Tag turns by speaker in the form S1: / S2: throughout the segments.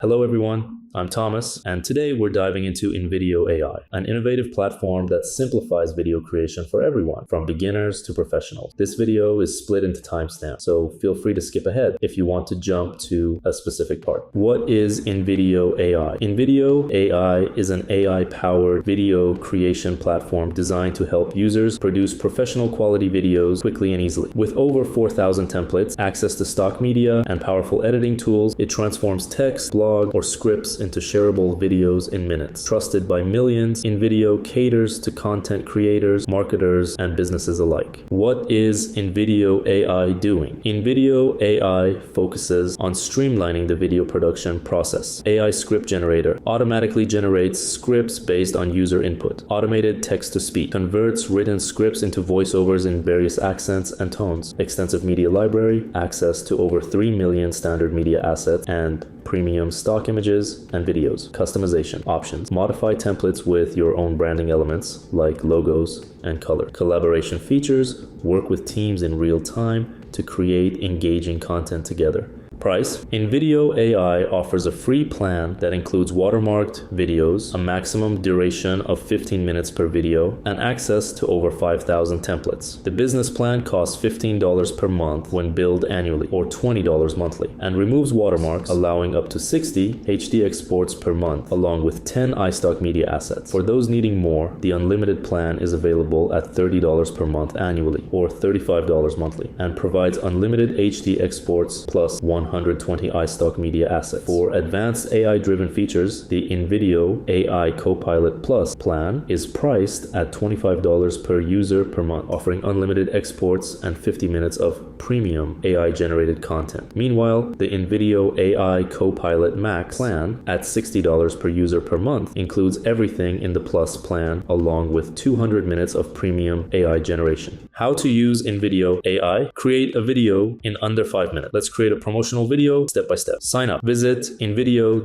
S1: Hello everyone, I'm Thomas, and today we're diving into Invideo AI, an innovative platform that simplifies video creation for everyone, from beginners to professionals. This video is split into timestamps, so feel free to skip ahead if you want to jump to a specific part. What is Invideo AI? Invideo AI is an AI-powered video creation platform designed to help users produce professional quality videos quickly and easily. With over 4,000 templates, access to stock media, and powerful editing tools, it transforms text, blog, or scripts into shareable videos in minutes. Trusted by millions, Invideo caters to content creators, marketers, and businesses alike. What is Invideo AI doing? Invideo AI focuses on streamlining the video production process. AI script generator automatically generates scripts based on user input. Automated text-to-speech converts written scripts into voiceovers in various accents and tones. Extensive media library, access to over 3 million standard media assets, and premium stock images and videos. Customization options. Modify templates with your own branding elements like logos and color. Collaboration features. Work with teams in real time to create engaging content together. Price. Invideo AI offers a free plan that includes watermarked videos, a maximum duration of 15 minutes per video, and access to over 5,000 templates. The business plan costs $15 per month when billed annually, or $20 monthly, and removes watermarks, allowing up to 60 HD exports per month, along with 10 iStock media assets. For those needing more, the unlimited plan is available at $30 per month annually, or $35 monthly, and provides unlimited HD exports plus 120 iStock media assets. For advanced AI-driven features, the Invideo AI Copilot Plus plan is priced at $25 per user per month, offering unlimited exports and 50 minutes of premium AI-generated content. Meanwhile, the Invideo AI Copilot Max plan at $60 per user per month includes everything in the Plus plan, along with 200 minutes of premium AI generation. How to use Invideo AI? Create a video in under 5 minutes. Let's create a promotional video step by step. Sign up. Visit invideo.io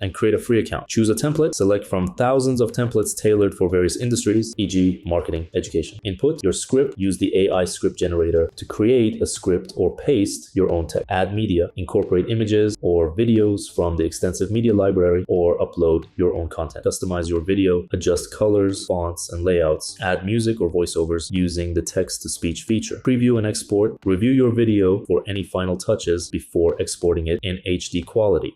S1: and create a free account. Choose a template. Select from thousands of templates tailored for various industries, e.g. marketing, education. Input your script. Use the AI script generator to create a script or paste your own text. Add media. Incorporate images or videos from the extensive media library, or upload your own content. Customize your video. Adjust colors, fonts, and layouts. Add music or voiceovers using the text-to-speech feature. Preview and export. Review your video for any final touches before exporting it in HD quality.